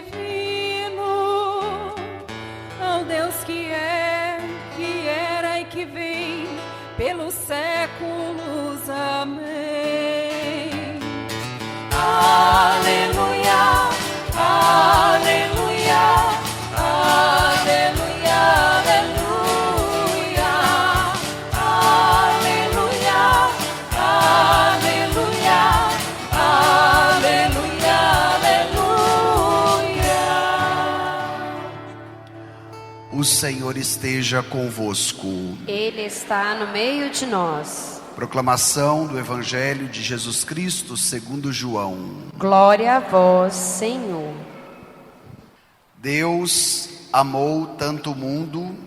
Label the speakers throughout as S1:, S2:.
S1: divino, ao Deus que é, que era e que vem pelos séculos. Amém. Aleluia, aleluia, aleluia, aleluia, aleluia, aleluia, aleluia, aleluia.
S2: O Senhor esteja convosco.
S3: Ele está no meio de nós.
S2: Proclamação do Evangelho de Jesus Cristo segundo João.
S3: Glória a vós, Senhor.
S2: Deus amou tanto o mundo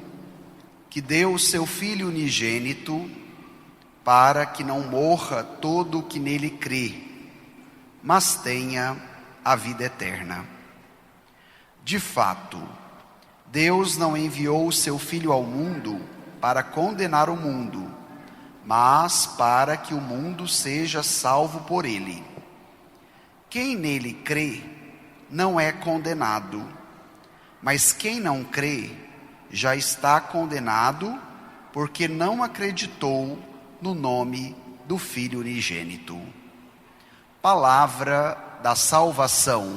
S2: que deu o seu Filho unigênito para que não morra todo o que nele crê, mas tenha a vida eterna. De fato, Deus não enviou o seu Filho ao mundo para condenar o mundo, mas para que o mundo seja salvo por ele. Quem nele crê não é condenado, mas quem não crê já está condenado, porque não acreditou no nome do Filho unigênito. Palavra da salvação.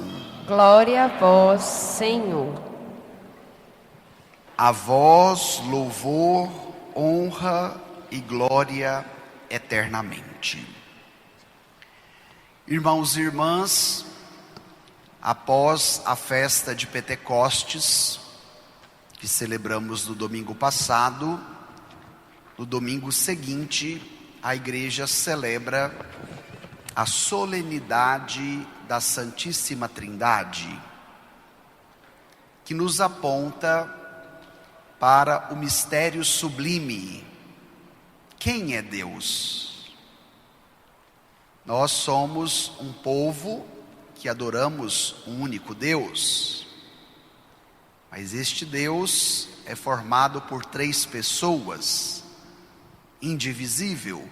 S3: Glória a vós, Senhor.
S2: A vós louvor, honra e glória eternamente. Irmãos e irmãs, após a festa de Pentecostes, que celebramos no domingo passado, no domingo seguinte, a igreja celebra a solenidade da Santíssima Trindade, que nos aponta para o mistério sublime. Quem é Deus? Nós somos um povo que adoramos um único Deus, mas este Deus é formado por três pessoas, indivisível,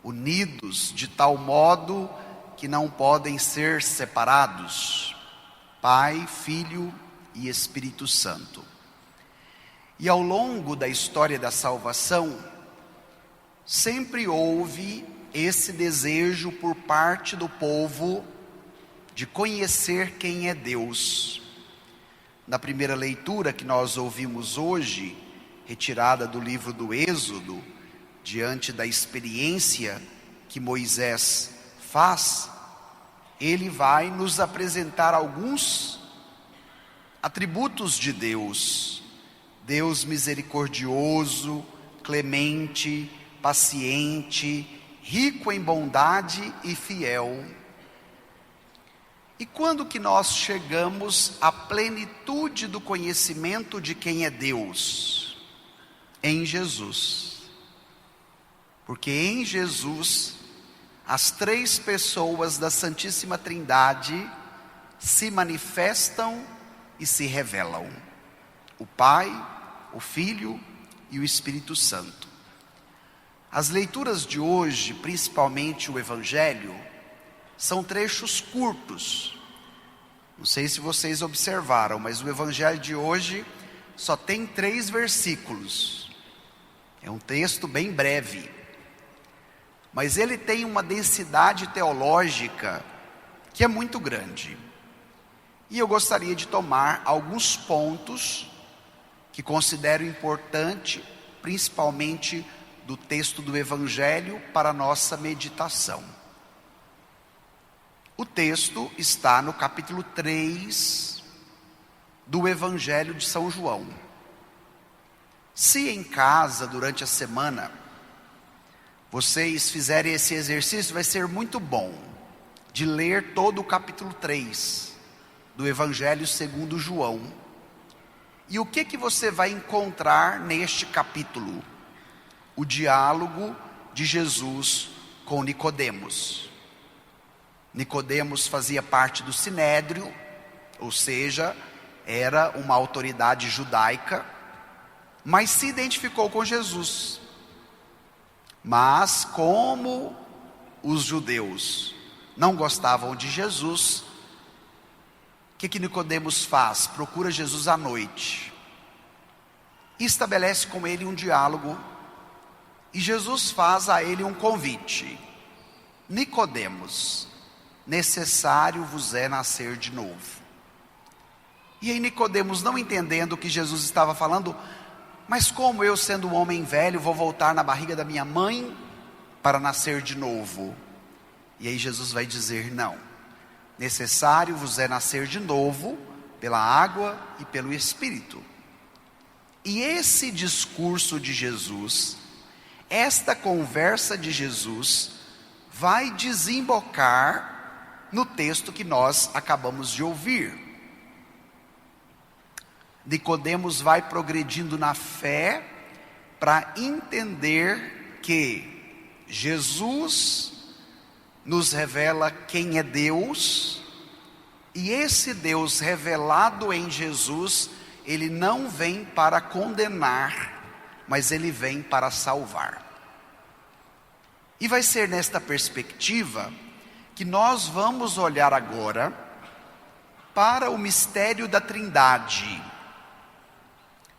S2: unidos de tal modo que não podem ser separados: Pai, Filho e Espírito Santo. E ao longo da história da salvação, sempre houve esse desejo por parte do povo de conhecer quem é Deus. Na primeira leitura que nós ouvimos hoje, retirada do livro do Êxodo, diante da experiência que Moisés faz, ele vai nos apresentar alguns atributos de Deus. Deus misericordioso, clemente, paciente, rico em bondade e fiel. E quando que nós chegamos à plenitude do conhecimento de quem é Deus? Em Jesus. Porque em Jesus, as três pessoas da Santíssima Trindade se manifestam e se revelam: o Pai, o Filho e o Espírito Santo. As leituras de hoje, principalmente o Evangelho, são trechos curtos. Não sei se vocês observaram, mas o Evangelho de hoje só tem 3 versículos. É um texto bem breve, mas ele tem uma densidade teológica que é muito grande. E eu gostaria de tomar alguns pontos que considero importante, principalmente do texto do Evangelho, para a nossa meditação. O texto está no capítulo 3 do Evangelho de São João. Se em casa, durante a semana, vocês fizerem esse exercício, vai ser muito bom de ler todo o capítulo 3 do Evangelho segundo João. E o que você vai encontrar neste capítulo? O diálogo de Jesus com Nicodemos. Nicodemos fazia parte do Sinédrio, ou seja, era uma autoridade judaica, mas se identificou com Jesus. Mas como os judeus não gostavam de Jesus, que Nicodemos faz? Procura Jesus à noite e estabelece com ele um diálogo, e Jesus faz a ele um convite: Nicodemos, necessário vos é nascer de novo. E aí Nicodemos, não entendendo o que Jesus estava falando: mas como eu, sendo um homem velho, vou voltar na barriga da minha mãe para nascer de novo? E aí Jesus vai dizer: não, necessário vos é nascer de novo pela água e pelo Espírito. E esse discurso de Jesus, esta conversa de Jesus, vai desembocar no texto que nós acabamos de ouvir. Nicodemos vai progredindo na fé para entender que Jesus nos revela quem é Deus, e esse Deus revelado em Jesus, ele não vem para condenar, mas ele vem para salvar. E vai ser nesta perspectiva que nós vamos olhar agora para o mistério da Trindade,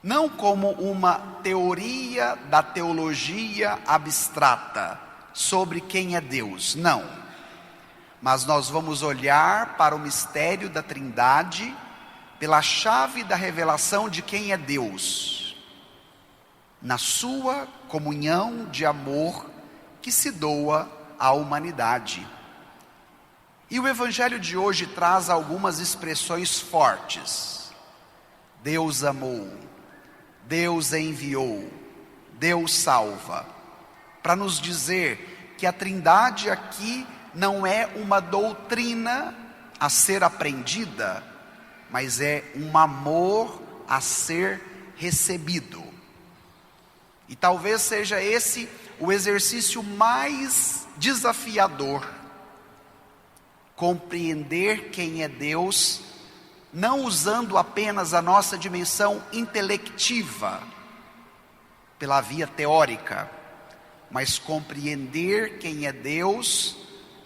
S2: não como uma teoria da teologia abstrata sobre quem é Deus, não. Mas nós vamos olhar para o mistério da Trindade pela chave da revelação de quem é Deus, na sua comunhão de amor que se doa à humanidade. E o Evangelho de hoje traz algumas expressões fortes: Deus amou, Deus enviou, Deus salva, para nos dizer que a Trindade aqui não é uma doutrina a ser aprendida, mas é um amor a ser recebido. E talvez seja esse o exercício mais desafiador: compreender quem é Deus, não usando apenas a nossa dimensão intelectiva, pela via teórica, mas compreender quem é Deus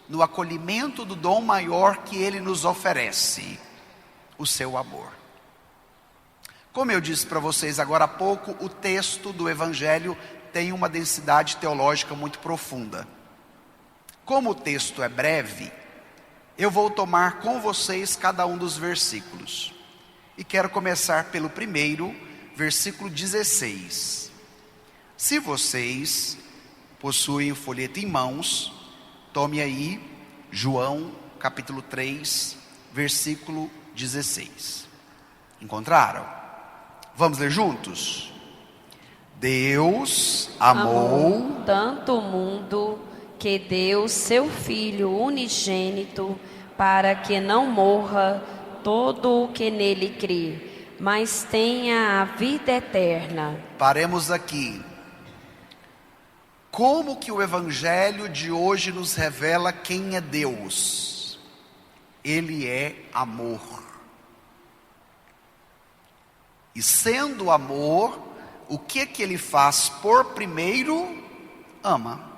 S2: no acolhimento do dom maior que Ele nos oferece, o seu amor. Como eu disse para vocês agora há pouco, o texto do Evangelho tem uma densidade teológica muito profunda. Como o texto é breve, eu vou tomar com vocês cada um dos versículos. E quero começar pelo primeiro, versículo 16. Se vocês possuem o folheto em mãos, tome aí João capítulo 3, versículo 16. Encontraram? Vamos ler juntos? Deus amou
S3: tanto o mundo que deu seu Filho unigênito, para que não morra todo o que nele crê, mas tenha a vida eterna.
S2: Paremos aqui. Como que o Evangelho de hoje nos revela quem é Deus? Ele é amor. E sendo amor, o que Ele faz por primeiro? Ama.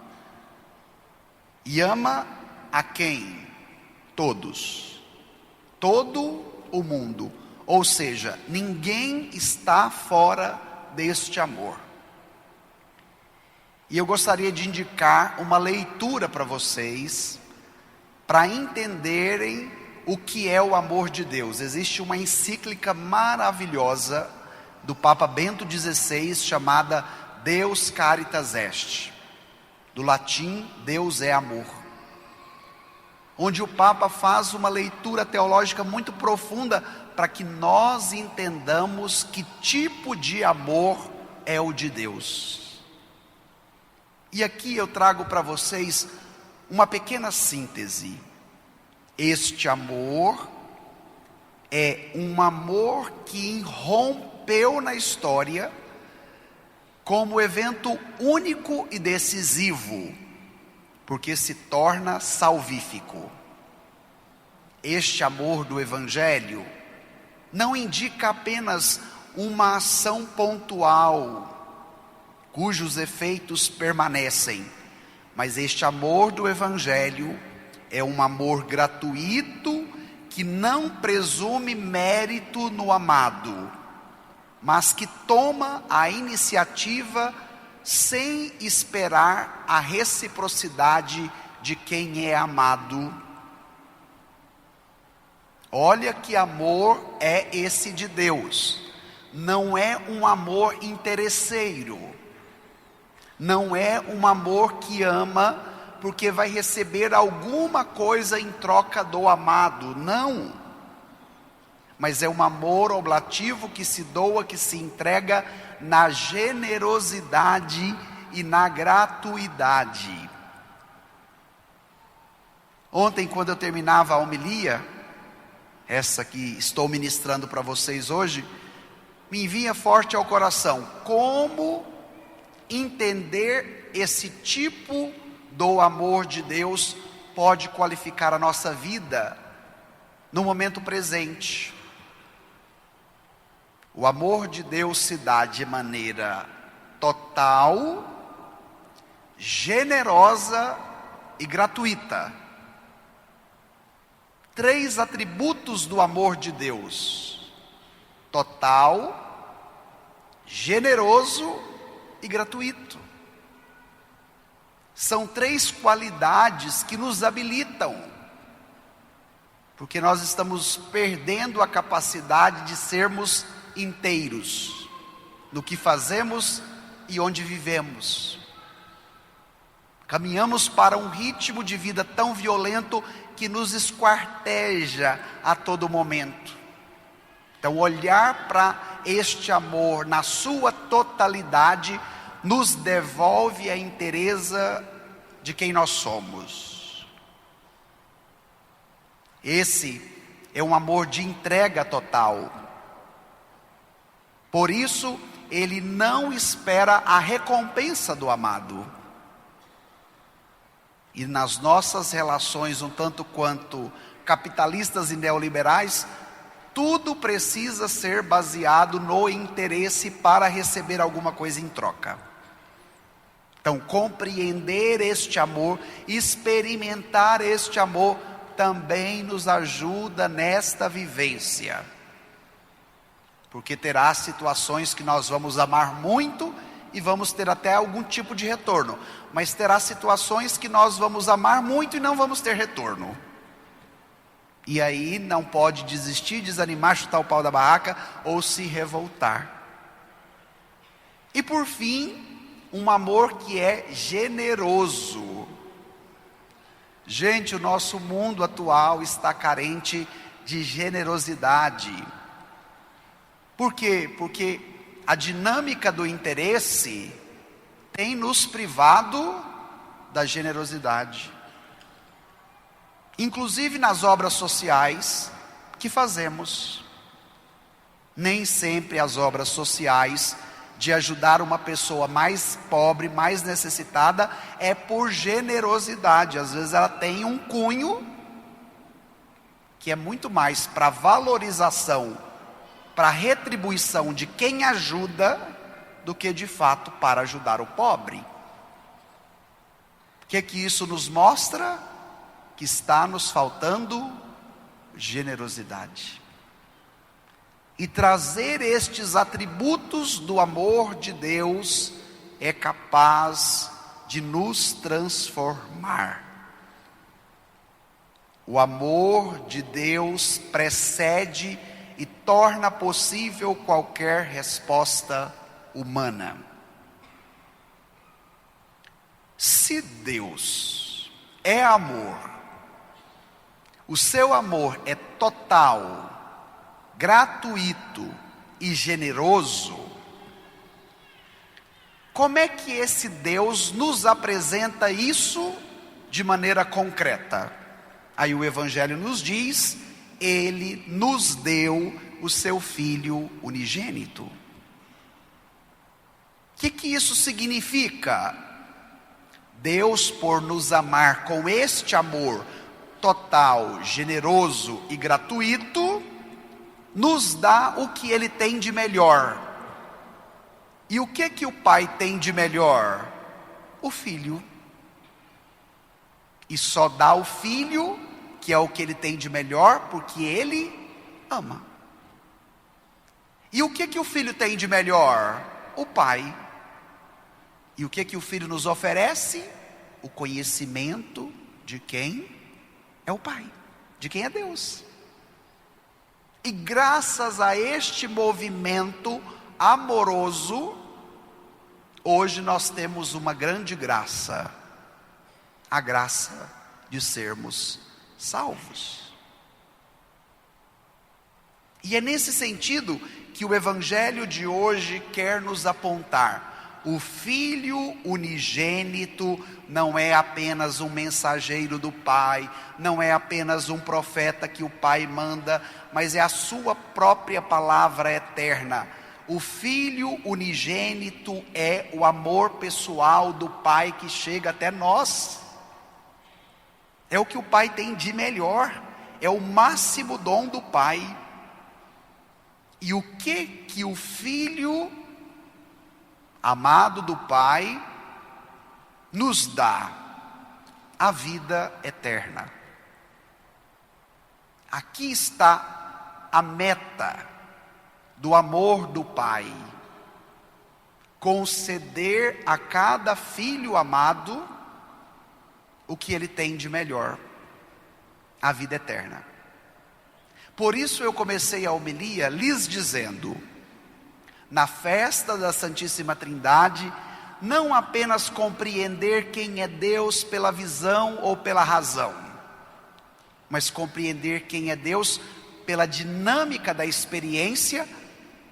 S2: E ama a quem? Todos. Todo o mundo. Ou seja, ninguém está fora deste amor. E eu gostaria de indicar uma leitura para vocês, para entenderem o que é o amor de Deus. Existe uma encíclica maravilhosa do Papa Bento XVI, chamada Deus Caritas Est, do latim Deus é amor, onde o Papa faz uma leitura teológica muito profunda para que nós entendamos que tipo de amor é o de Deus. E aqui eu trago para vocês uma pequena síntese. Este amor é um amor que irrompeu na história como evento único e decisivo, porque se torna salvífico. Este amor do Evangelho não indica apenas uma ação pontual, cujos efeitos permanecem, mas este amor do Evangelho é um amor gratuito que não presume mérito no amado, mas que toma a iniciativa sem esperar a reciprocidade de quem é amado. Olha que amor é esse de Deus. Não é um amor interesseiro. Não é um amor que ama porque vai receber alguma coisa em troca do amado. Não. Mas é um amor oblativo que se doa, que se entrega na generosidade e na gratuidade. Ontem, quando eu terminava a homilia, essa que estou ministrando para vocês hoje, me vinha forte ao coração como entender esse tipo do amor de Deus pode qualificar a nossa vida no momento presente. O amor de Deus se dá de maneira total, generosa e gratuita. 3 atributos do amor de Deus: total, generoso e gratuito. São 3 qualidades que nos habilitam, porque nós estamos perdendo a capacidade de sermos inteiros no que fazemos e onde vivemos. Caminhamos para um ritmo de vida tão violento que nos esquarteja a todo momento. Então, olhar para este amor na sua totalidade nos devolve a inteireza de quem nós somos. Esse é um amor de entrega total. Por isso, ele não espera a recompensa do amado. E nas nossas relações, um tanto quanto capitalistas e neoliberais, tudo precisa ser baseado no interesse para receber alguma coisa em troca. Então, compreender este amor, experimentar este amor, também nos ajuda nesta vivência. Porque terá situações que nós vamos amar muito e vamos ter até algum tipo de retorno. Mas terá situações que nós vamos amar muito e não vamos ter retorno. E aí não pode desistir, desanimar, chutar o pau da barraca ou se revoltar. E por fim, um amor que é generoso. Gente, o nosso mundo atual está carente de generosidade. Por quê? Porque a dinâmica do interesse tem nos privado da generosidade. Inclusive nas obras sociais que fazemos. Nem sempre as obras sociais de ajudar uma pessoa mais pobre, mais necessitada, é por generosidade. Às vezes ela tem um cunho que é muito mais para valorização, para retribuição de quem ajuda, do que de fato para ajudar o pobre. O que isso nos mostra? Que está nos faltando generosidade. E trazer estes atributos do amor de Deus é capaz de nos transformar. O amor de Deus precede e torna possível qualquer resposta humana. Se Deus é amor, o seu amor é total, gratuito e generoso, como é que esse Deus nos apresenta isso de maneira concreta? Aí o Evangelho nos diz: Ele nos deu o seu Filho unigênito. O que isso significa? Deus, por nos amar com este amor total, generoso e gratuito, nos dá o que Ele tem de melhor. E o que o Pai tem de melhor? O Filho. E só dá o Filho porque é o que ele tem de melhor, porque ele ama. E o que o filho tem de melhor? O pai. E o que o filho nos oferece? O conhecimento de quem é o pai, de quem é Deus. E graças a este movimento amoroso, hoje nós temos uma grande graça, a graça de sermos salvos. E é nesse sentido que o Evangelho de hoje quer nos apontar. O Filho unigênito não é apenas um mensageiro do Pai, não é apenas um profeta que o Pai manda, mas é a sua própria palavra eterna. O Filho unigênito é o amor pessoal do Pai que chega até nós. É o que o Pai tem de melhor, é o máximo dom do Pai. E o que o Filho amado do Pai nos dá? A vida eterna. Aqui está a meta do amor do Pai: conceder a cada filho amado o que ele tem de melhor, a vida eterna. Por isso eu comecei a homilia lhes dizendo: na festa da Santíssima Trindade, não apenas compreender quem é Deus pela visão ou pela razão, mas compreender quem é Deus pela dinâmica da experiência,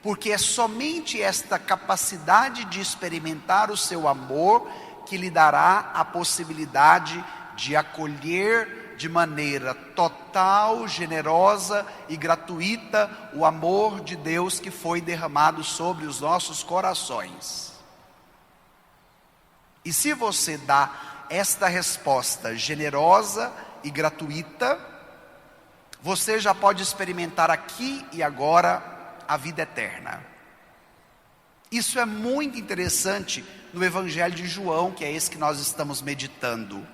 S2: porque é somente esta capacidade de experimentar o seu amor que lhe dará a possibilidade de acolher de maneira total, generosa e gratuita o amor de Deus que foi derramado sobre os nossos corações. E se você dá esta resposta generosa e gratuita, você já pode experimentar aqui e agora a vida eterna. Isso é muito interessante no Evangelho de João, que é esse que nós estamos meditando.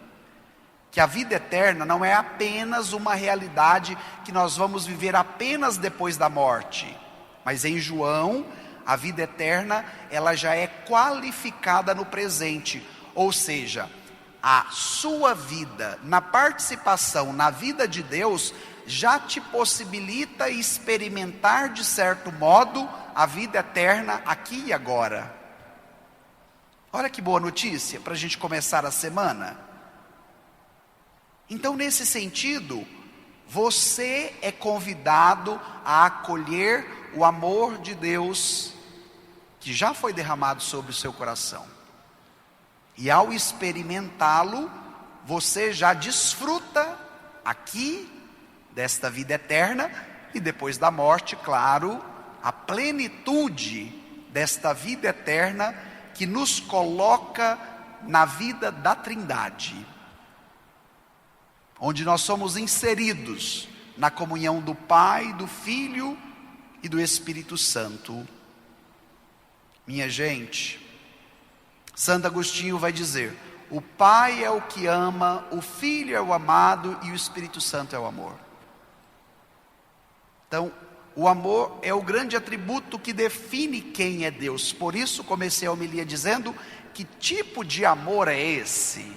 S2: Que a vida eterna não é apenas uma realidade que nós vamos viver apenas depois da morte. Mas em João, a vida eterna, ela já é qualificada no presente. Ou seja, a sua vida, na participação na vida de Deus, já te possibilita experimentar de certo modo a vida eterna aqui e agora. Olha que boa notícia para a gente começar a semana. Então, nesse sentido, você é convidado a acolher o amor de Deus que já foi derramado sobre o seu coração. E ao experimentá-lo, você já desfruta aqui desta vida eterna e depois da morte, claro, a plenitude desta vida eterna que nos coloca na vida da Trindade, onde nós somos inseridos na comunhão do Pai, do Filho e do Espírito Santo. Minha gente, Santo Agostinho vai dizer: o Pai é o que ama, o Filho é o amado e o Espírito Santo é o amor. Então, o amor é o grande atributo que define quem é Deus. Por isso comecei a homilia dizendo: que tipo de amor é esse?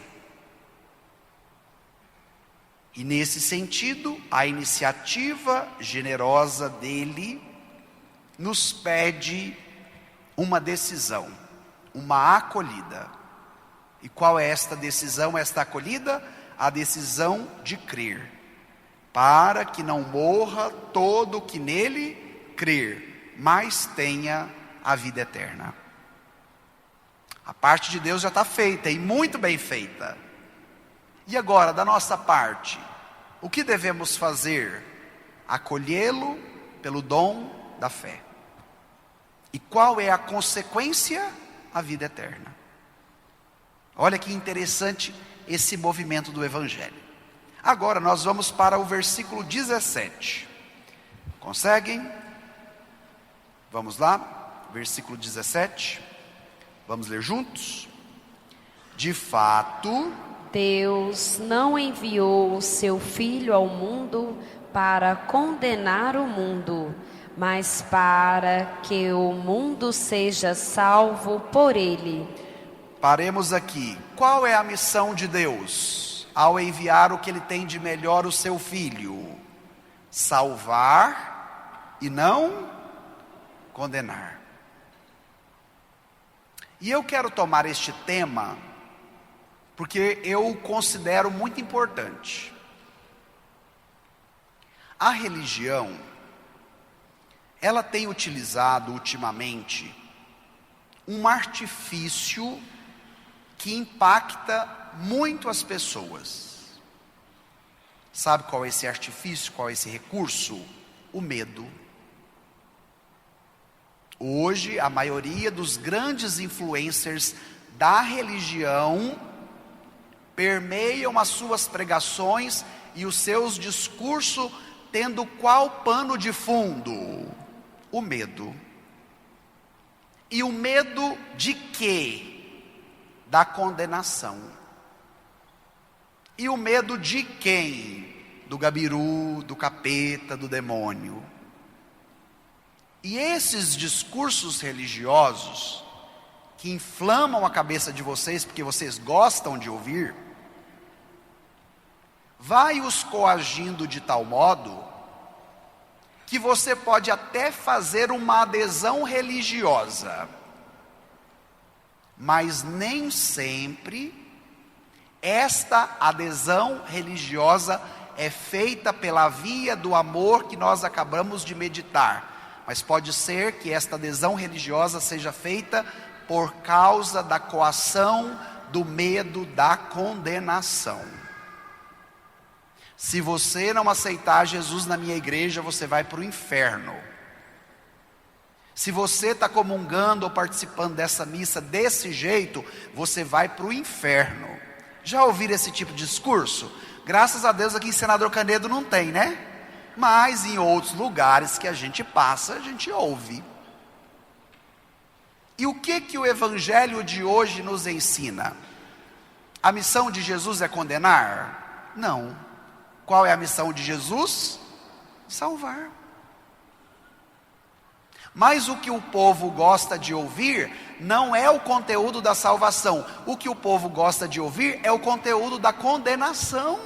S2: E nesse sentido, a iniciativa generosa dele nos pede uma decisão, uma acolhida. E qual é esta decisão, esta acolhida? A decisão de crer, para que não morra todo o que nele crer, mas tenha a vida eterna. A parte de Deus já está feita, e muito bem feita. E agora, da nossa parte, o que devemos fazer? Acolhê-lo pelo dom da fé. E qual é a consequência? A vida eterna. Olha que interessante esse movimento do Evangelho. Agora nós vamos para o versículo 17. Conseguem? Vamos lá, versículo 17. Vamos ler juntos? De fato,
S3: Deus não enviou o seu Filho ao mundo para condenar o mundo, mas para que o mundo seja salvo por ele.
S2: Paremos aqui. Qual é a missão de Deus ao enviar o que ele tem de melhor, o seu Filho? Salvar e não condenar. E eu quero tomar este tema porque eu o considero muito importante. A religião, ela tem utilizado ultimamente um artifício que impacta muito as pessoas. Sabe qual é esse artifício, qual é esse recurso? O medo. Hoje, a maioria dos grandes influencers da religião permeiam as suas pregações e os seus discursos tendo qual pano de fundo? O medo. E o medo de quê? Da condenação. E o medo de quem? Do gabiru, do capeta, do demônio. E esses discursos religiosos, que inflamam a cabeça de vocês, porque vocês gostam de ouvir, vai os coagindo de tal modo, que você pode até fazer uma adesão religiosa, mas nem sempre esta adesão religiosa é feita pela via do amor que nós acabamos de meditar. Mas pode ser que esta adesão religiosa seja feita por causa da coação do medo da condenação. Se você não aceitar Jesus na minha igreja, você vai para o inferno. Se você está comungando ou participando dessa missa desse jeito, você vai para o inferno. Já ouviram esse tipo de discurso? Graças a Deus aqui em Senador Canedo não tem, né? Mas em outros lugares que a gente passa, a gente ouve. E o que o evangelho de hoje nos ensina? A missão de Jesus é condenar? Não. Qual é a missão de Jesus? Salvar. Mas o que o povo gosta de ouvir não é o conteúdo da salvação. O que o povo gosta de ouvir é o conteúdo da condenação.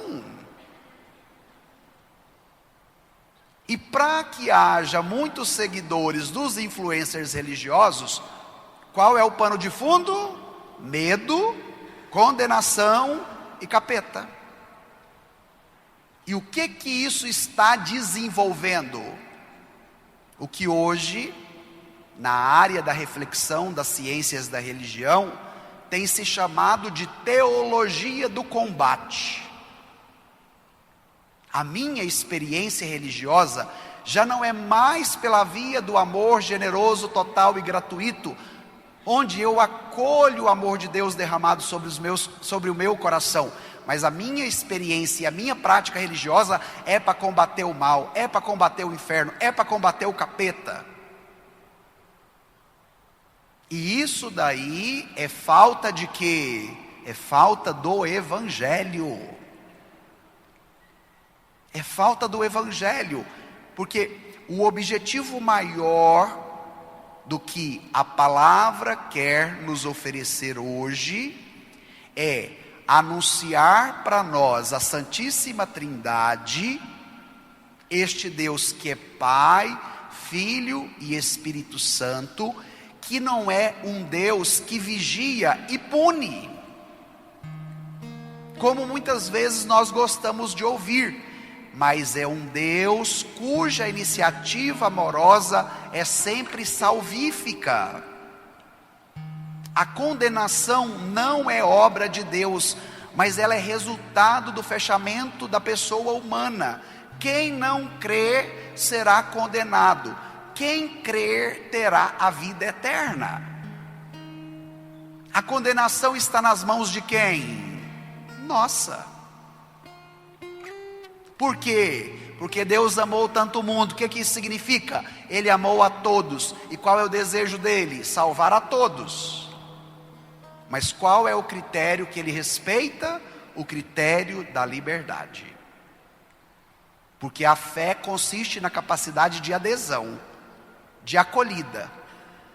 S2: E para que haja muitos seguidores dos influencers religiosos, qual é o pano de fundo? Medo, condenação e capeta. E o que isso está desenvolvendo? O que hoje, na área da reflexão das ciências da religião, tem se chamado de teologia do combate. A minha experiência religiosa já não é mais pela via do amor generoso, total e gratuito, onde eu acolho o amor de Deus derramado sobre o meu coração. Mas a minha experiência e a minha prática religiosa é para combater o mal, é para combater o inferno, é para combater o capeta. E isso daí é falta de quê? É falta do evangelho. É falta do evangelho, porque o objetivo maior do que a palavra quer nos oferecer hoje é anunciar para nós a Santíssima Trindade, este Deus que é Pai, Filho e Espírito Santo, que não é um Deus que vigia e pune, como muitas vezes nós gostamos de ouvir, mas é um Deus cuja iniciativa amorosa é sempre salvífica. A condenação não é obra de Deus, mas ela é resultado do fechamento da pessoa humana. Quem não crer será condenado, quem crer terá a vida eterna. A condenação está nas mãos de quem? Nossa. Por quê? Porque Deus amou tanto o mundo. O que isso significa? Ele amou a todos. E qual é o desejo dele? Salvar a todos. Mas qual é o critério que ele respeita? o critério da liberdade. Porque a fé consiste na capacidade de adesão, de acolhida.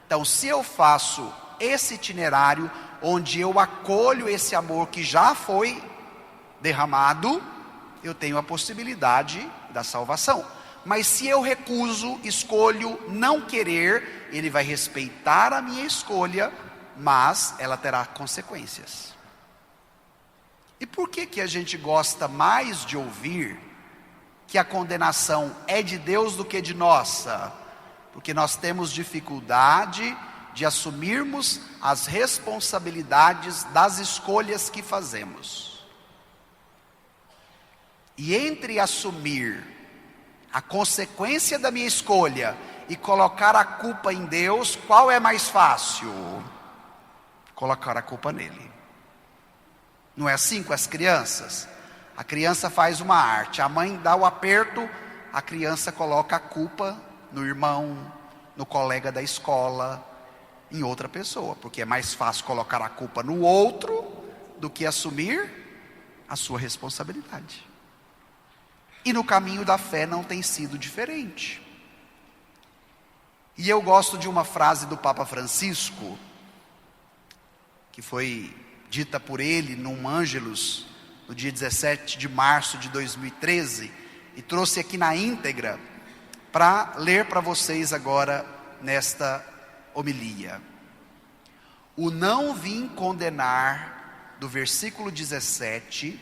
S2: Então, se eu faço esse itinerário, onde eu acolho esse amor que já foi derramado, eu tenho a possibilidade da salvação. Mas se eu recuso, escolho não querer, ele vai respeitar a minha escolha, mas ela terá consequências. E por que a gente gosta mais de ouvir que a condenação é de Deus do que de nossa? Porque nós temos dificuldade de assumirmos as responsabilidades das escolhas que fazemos. E entre assumir a consequência da minha escolha e colocar a culpa em Deus, qual é mais fácil? Colocar a culpa nele. Não é assim com as crianças? A criança faz uma arte, a mãe dá o aperto, a criança coloca a culpa no irmão, no colega da escola, em outra pessoa, porque é mais fácil colocar a culpa no outro do que assumir a sua responsabilidade. E no caminho da fé não tem sido diferente. E eu gosto de uma frase do Papa Francisco, que foi dita por ele num Ângelus, no dia 17 de março de 2013, e trouxe aqui na íntegra, para ler para vocês agora, nesta homilia. O não vim condenar, do versículo 17,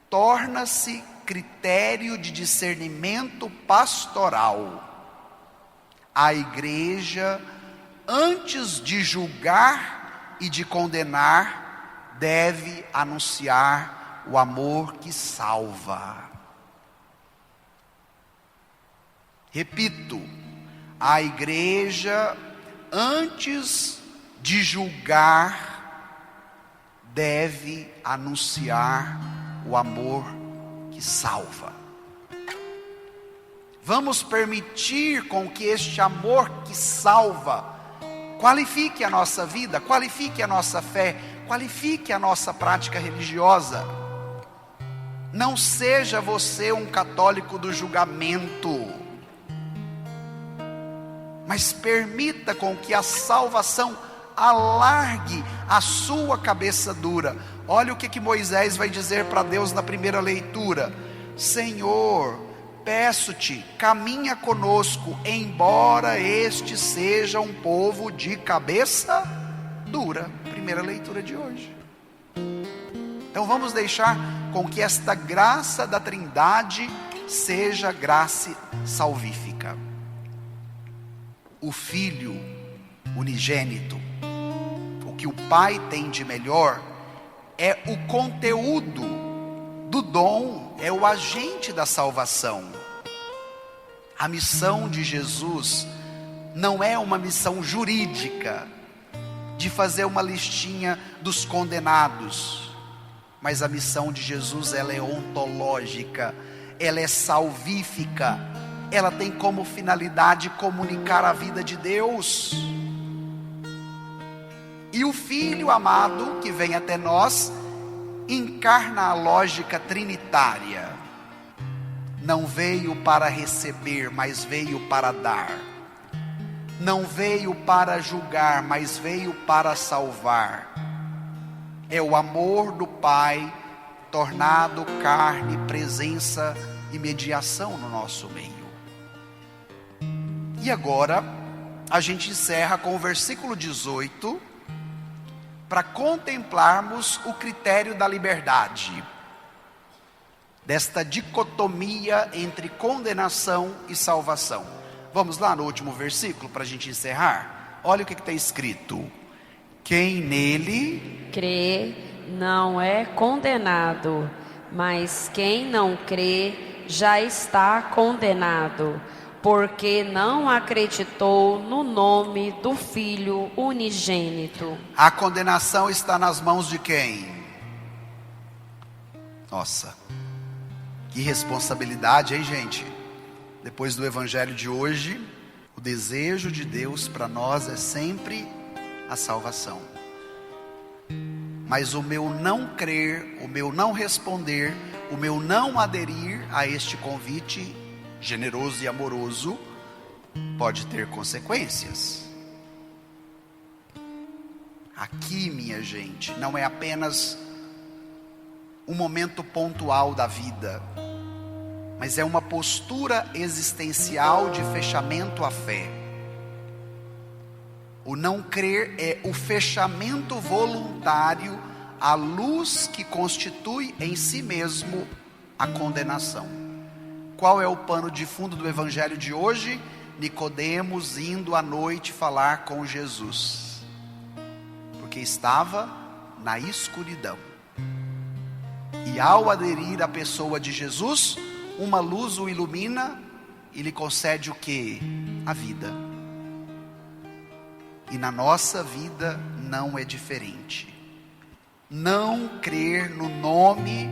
S2: torna-se critério de discernimento pastoral. A igreja, antes de julgar e de condenar, deve anunciar o amor que salva. Repito, a igreja, antes de julgar, deve anunciar o amor que salva. Vamos permitir com que este amor que salva qualifique a nossa vida, qualifique a nossa fé, qualifique a nossa prática religiosa. Não seja você um católico do julgamento, mas permita com que a salvação alargue a sua cabeça dura. Olha o que Moisés vai dizer para Deus na primeira leitura: Senhor, peço-te, caminha conosco, embora este seja um povo de cabeça dura. Primeira leitura de hoje. Então vamos deixar com que esta graça da Trindade seja graça salvífica. O Filho unigênito, o que o Pai tem de melhor é o conteúdo do dom, é o agente da salvação. A missão de Jesus não é uma missão jurídica, de fazer uma listinha dos condenados, mas a missão de Jesus, ela é ontológica, ela é salvífica, ela tem como finalidade comunicar a vida de Deus. E o Filho amado que vem até nós encarna a lógica trinitária. Não veio para receber, mas veio para dar. Não veio para julgar, mas veio para salvar. É o amor do Pai tornado carne, presença e mediação no nosso meio. E agora a gente encerra com o versículo 18, para contemplarmos o critério da liberdade, desta dicotomia entre condenação e salvação. Vamos lá no último versículo para a gente encerrar. Olha o que está escrito: quem nele
S3: crê não é condenado, mas quem não crê já está condenado, porque não acreditou no nome do Filho unigênito.
S2: A condenação está nas mãos de quem? Nossa, que responsabilidade, hein, gente? Depois do evangelho de hoje, o desejo de Deus para nós é sempre a salvação. mas o meu não crer, o meu não responder, o meu não aderir a este convite generoso e amoroso pode ter consequências. Aqui, minha gente, não é apenas um momento pontual da vida, mas é uma postura existencial de fechamento à fé. O não crer é o fechamento voluntário à luz que constitui em si mesmo a condenação. Qual é o pano de fundo do evangelho de hoje? Nicodemos indo à noite falar com Jesus, porque estava na escuridão. E ao aderir à pessoa de Jesus, uma luz o ilumina e lhe concede o quê? A vida. E na nossa vida não é diferente. Não crer no nome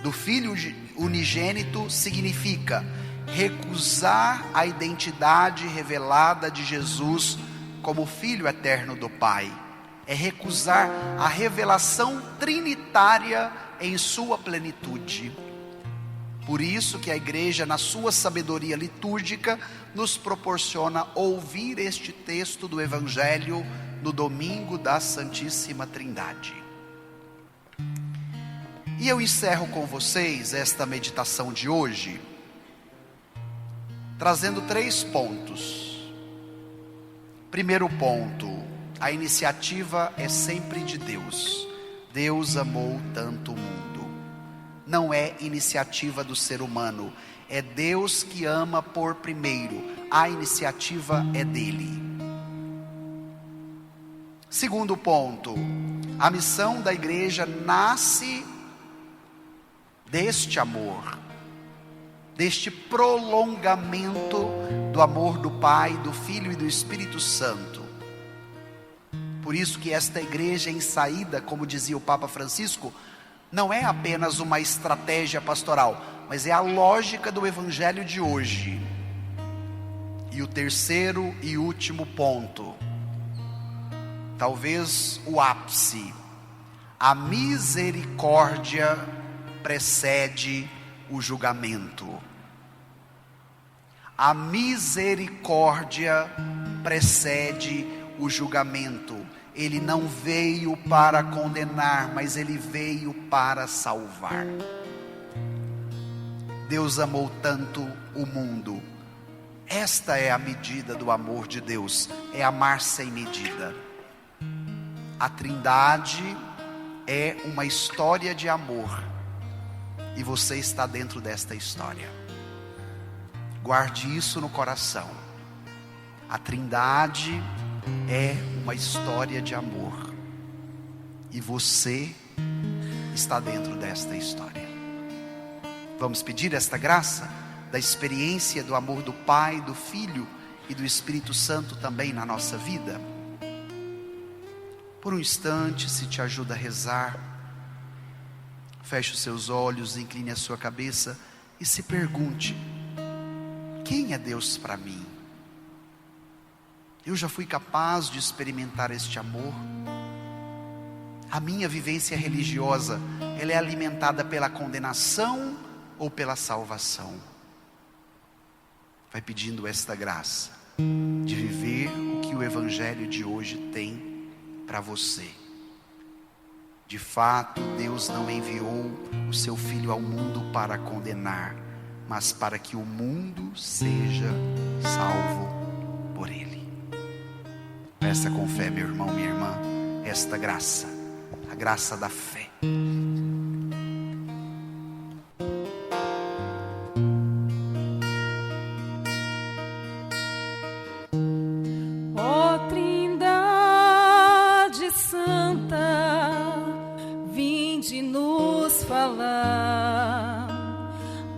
S2: do Filho unigênito significa recusar a identidade revelada de Jesus como Filho eterno do Pai. É recusar a revelação trinitária em sua plenitude. Por isso que a igreja, na sua sabedoria litúrgica, nos proporciona ouvir este texto do Evangelho no domingo da Santíssima Trindade. E eu encerro com vocês esta meditação de hoje, trazendo 3 pontos. Primeiro ponto: a iniciativa é sempre de Deus. Deus amou tanto o mundo. Não é iniciativa do ser humano, é Deus que ama por primeiro. A iniciativa é dele. Segundo ponto: a missão da igreja nasce deste amor, deste prolongamento do amor do Pai, do Filho e do Espírito Santo. Por isso que esta igreja em saída, como dizia o Papa Francisco, não é apenas uma estratégia pastoral, mas é a lógica do evangelho de hoje. E o terceiro e último ponto, talvez o ápice: a misericórdia precede o julgamento. A misericórdia precede o julgamento. Ele não veio para condenar, mas ele veio para salvar. Deus amou tanto o mundo. Esta é a medida do amor de Deus, é amar sem medida. A Trindade é uma história de amor, e você está dentro desta história. Guarde isso no coração. A Trindade é uma história de amor, e você está dentro desta história. Vamos pedir esta graça da experiência do amor do Pai, do Filho e do Espírito Santo também na nossa vida. Por um instante, se te ajuda a rezar, feche os seus olhos, incline a sua cabeça e se pergunte: quem é Deus para mim? Eu já fui capaz de experimentar este amor? A minha vivência religiosa, ela é alimentada pela condenação ou pela salvação? Vai pedindo esta graça de viver o que o Evangelho de hoje tem para você. De fato, Deus não enviou o seu Filho ao mundo para condenar, mas para que o mundo seja salvo por Ele. Peça com fé, meu irmão, minha irmã, esta graça, a graça da fé.
S1: Ó Trindade Santa, vinde nos falar.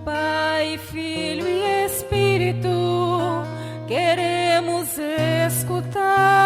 S1: Pai, Filho e Espírito, queremos escutar.